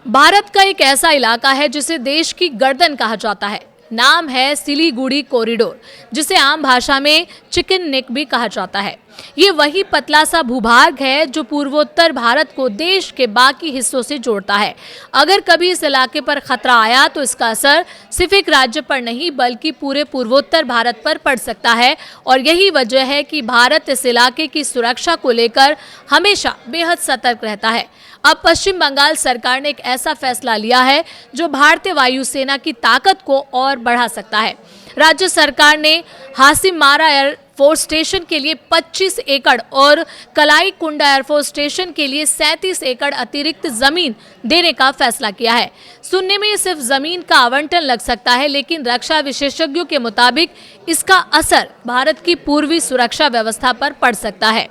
भारत का एक ऐसा इलाका है जिसे देश की गर्दन कहा जाता है। नाम है सिलीगुड़ी कॉरिडोर, जिसे आम भाषा में चिकन नेक भी कहा जाता है। ये वही पतला सा भूभाग है जो पूर्वोत्तर भारत को देश के बाकी हिस्सों से जोड़ता है। अगर कभी इस इलाके पर खतरा आया तो इसका असर सिर्फ एक राज्य पर नहीं बल्कि पूरे पूर्वोत्तर भारत पर पड़ सकता है, और यही वजह है कि भारत इस इलाके की सुरक्षा को लेकर हमेशा बेहद सतर्क रहता है। अब पश्चिम बंगाल सरकार ने एक ऐसा फैसला लिया है जो भारतीय वायुसेना की ताकत को और बढ़ा सकता है। राज्य सरकार ने हासीमारा एयरफोर्स स्टेशन के लिए 25 एकड़ और कलाई कुंडा एयरफोर्स स्टेशन के लिए 37 एकड़ अतिरिक्त जमीन देने का फैसला किया है। सुनने में सिर्फ जमीन का आवंटन लग सकता है, लेकिन रक्षा विशेषज्ञों के मुताबिक इसका असर भारत की पूर्वी सुरक्षा व्यवस्था पर पड़ सकता है।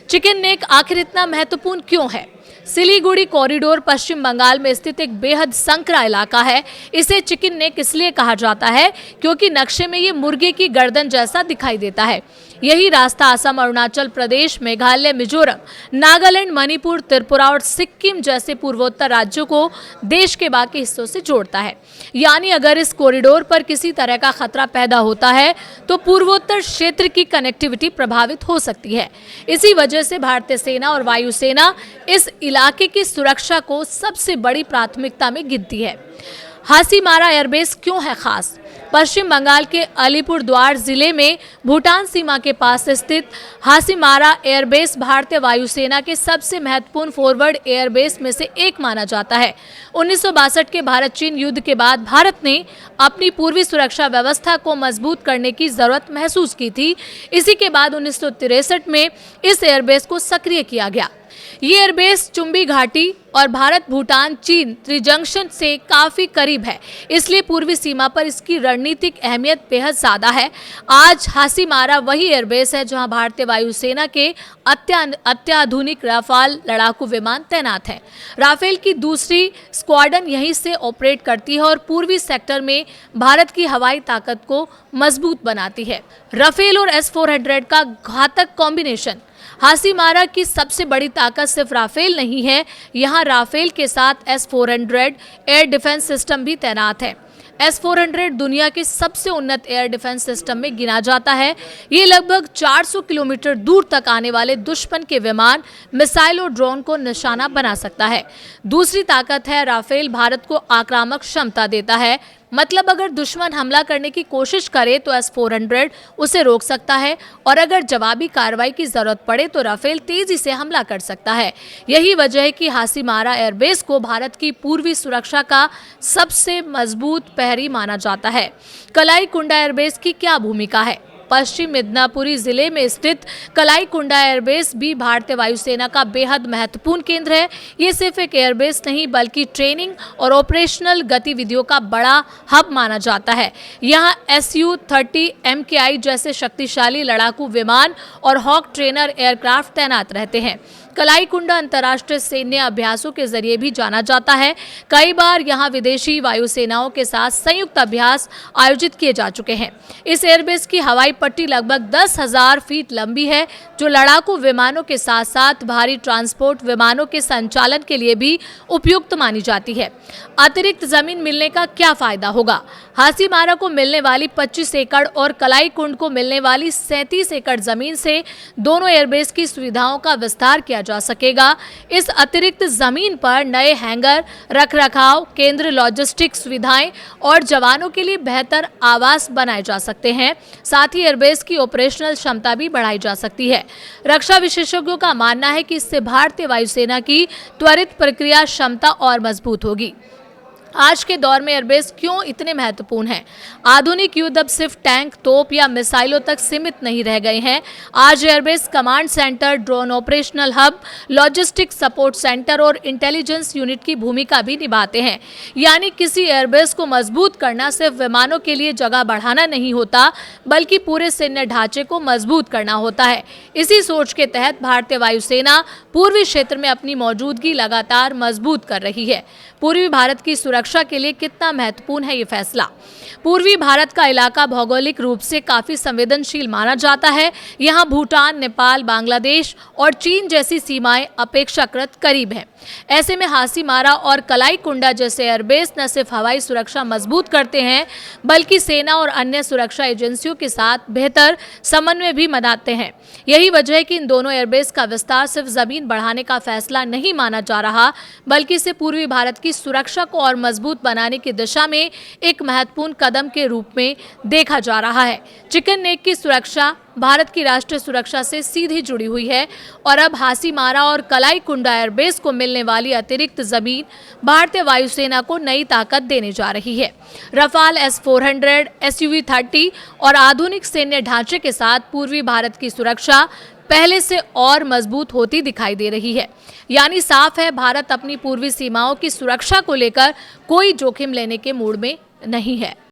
चिकन नेक आखिर इतना महत्वपूर्ण क्यों है? सिलीगुड़ी कॉरिडोर पश्चिम बंगाल में स्थित एक बेहद संकरा इलाका है। इसे चिकन नेक इसलिए कहा जाता है क्योंकि नक्शे में ये मुर्गे की गर्दन जैसा दिखाई देता है। यही रास्ता असम, अरुणाचल प्रदेश, मेघालय, मिजोरम, नागालैंड, मणिपुर, त्रिपुरा और सिक्किम जैसे पूर्वोत्तर राज्यों को देश के बाकी हिस्सों से जोड़ता है। यानी अगर इस कॉरिडोर पर किसी तरह का खतरा पैदा होता है तो पूर्वोत्तर क्षेत्र की कनेक्टिविटी प्रभावित हो सकती है। इसी वजह से भारतीय सेना और वायुसेना इस इलाके की सुरक्षा को सबसे बड़ी प्राथमिकता में गिनती है। हासीमारा एयरबेस क्यों है खास? पश्चिम बंगाल के अलीपुरद्वार जिले में भूटान सीमा के पास स्थित हासीमारा एयरबेस भारतीय वायुसेना के सबसे महत्वपूर्ण फॉरवर्ड एयरबेस में से एक माना जाता है। 1962 के भारत चीन युद्ध के बाद भारत ने अपनी पूर्वी सुरक्षा व्यवस्था को मजबूत करने की जरूरत महसूस की थी। इसी के बाद 1963 में इस एयरबेस को सक्रिय किया गया। ये एयरबेस चुंबी घाटी और भारत भूटान चीन त्रिजंक्शन से काफी करीब है, इसलिए पूर्वी सीमा पर इसकी रणनीतिक अहमियत बेहद ज्यादा है। आज हासीमारा वही एयरबेस है जहां भारतीय वायुसेना के अत्याधुनिक राफेल लड़ाकू विमान तैनात हैं। राफेल की दूसरी स्क्वाड्रन यहीं से ऑपरेट करती है और पूर्वी सेक्टर में भारत की हवाई ताकत को मजबूत बनाती है। राफेल और S-400 का घातक कॉम्बिनेशन। हासीमारा की सबसे बड़ी ताकत सिर्फ राफेल नहीं है, यहाँ राफेल के साथ S-400 एयर डिफेंस सिस्टम भी तैनात है। S-400 दुनिया के सबसे उन्नत एयर डिफेंस सिस्टम में गिना जाता है। ये लगभग 400 किलोमीटर दूर तक आने वाले दुश्मन के विमान, मिसाइल और ड्रोन को निशाना बना सकता है। दूसरी ताकत है राफेल भारत को आक्रामक क्षमता देता है। मतलब अगर दुश्मन हमला करने की कोशिश करे तो S-400 उसे रोक सकता है, और अगर जवाबी कार्रवाई की जरूरत पड़े तो राफेल तेजी से हमला कर सकता है। यही वजह है कि हासीमारा एयरबेस को भारत की पूर्वी सुरक्षा का सबसे मजबूत प्रहरी माना जाता है। कलाई कुंडा एयरबेस की क्या भूमिका है? पश्चिम मिदनापुरी जिले में स्थित कलाई कुंडा एयरबेस भी भारतीय वायुसेना का बेहद महत्वपूर्ण केंद्र है। ये सिर्फ एक एयरबेस नहीं बल्कि ट्रेनिंग और ऑपरेशनल गतिविधियों का बड़ा हब माना जाता है। यहाँ Su-30 MKI जैसे शक्तिशाली लड़ाकू विमान और हॉक ट्रेनर एयरक्राफ्ट तैनात रहते हैं। कलाई कुंडा अंतर्राष्ट्रीय सैन्य अभ्यासों के जरिए भी जाना जाता है। कई बार यहाँ विदेशी वायुसेनाओं के साथ संयुक्त अभ्यास आयोजित किए जा चुके हैं। इस एयरबेस की हवाई पट्टी लगभग 10,000 फीट लंबी है, जो लड़ाकू विमानों के साथ साथ भारी ट्रांसपोर्ट विमानों के संचालन के लिए भी उपयुक्त मानी जाती है। अतिरिक्त जमीन मिलने का क्या फायदा होगा? हासीमारा को मिलने वाली 25 एकड़ और कलाई कुंड को मिलने वाली 37 एकड़ जमीन से दोनों एयरबेस की सुविधाओं का विस्तार किया जा सकेगा। इस अतिरिक्त जमीन पर नए हैंगर, रखरखाव केंद्र, लॉजिस्टिक सुविधाएं और जवानों के लिए बेहतर आवास बनाए जा सकते हैं। साथ ही एयरबेस की ऑपरेशनल क्षमता भी बढ़ाई जा सकती है। रक्षा विशेषज्ञों का मानना है कि इससे भारतीय वायुसेना की त्वरित प्रक्रिया क्षमता और मजबूत होगी। आज के दौर में एयरबेस क्यों इतने महत्वपूर्ण हैं? आधुनिक युद्ध अब सिर्फ टैंक, तोप या मिसाइलों तक सीमित नहीं रह गए हैं। आज airbase command centre, drone operational hub, logistic support centre और इंटेलिजेंस यूनिट की भूमिका भी निभाते हैं। यानी किसी एयरबेस को मजबूत करना सिर्फ विमानों के लिए जगह बढ़ाना नहीं होता, बल्कि पूरे सैन्य ढांचे को मजबूत करना होता है। इसी सोच के तहत भारतीय वायुसेना पूर्वी क्षेत्र में अपनी मौजूदगी लगातार मजबूत कर रही है। पूर्वी भारत की सुरक्षा सुरक्षा के लिए कितना महत्वपूर्ण है ये फैसला। पूर्वी भारत का इलाका भौगोलिक रूप से काफी संवेदनशील माना जाता है। यहाँ भूटान, नेपाल, बांग्लादेश और चीन जैसी सीमाएं अपेक्षाकृत करीब हैं। ऐसे में हासीमारा और कलाईकुंडा जैसे एयरबेस न सिर्फ हवाई सुरक्षा मजबूत करते हैं, बल्कि सेना और अन्य सुरक्षा एजेंसियों के साथ बेहतर समन्वय भी बनाते हैं। यही वजह है कि इन दोनों एयरबेस का विस्तार सिर्फ जमीन बढ़ाने का फैसला नहीं माना जा रहा, बल्कि इसे पूर्वी भारत की सुरक्षा को और मजबूत बनाने की दिशा में एक महत्वपूर्ण कदम के रूप में देखा जा रहा है। चिकन नेक की सुरक्षा भारत की राष्ट्रीय सुरक्षा से सीधी जुड़ी हुई है और अब हासीमारा और कलाईकुंडा एयरबेस को मिलने वाली अतिरिक्त जमीन भारतीय वायुसेना को नई ताकत देने जा रही है। रफाल, S-400, SUV-30 और आधुनिक सैन्य ढांचे के साथ पूर्वी भारत की सुरक्षा पहले से और मजबूत होती दिखाई दे रही है। यानी साफ है, भारत अपनी पूर्वी सीमाओं की सुरक्षा को लेकर कोई जोखिम लेने के मूड में नहीं है।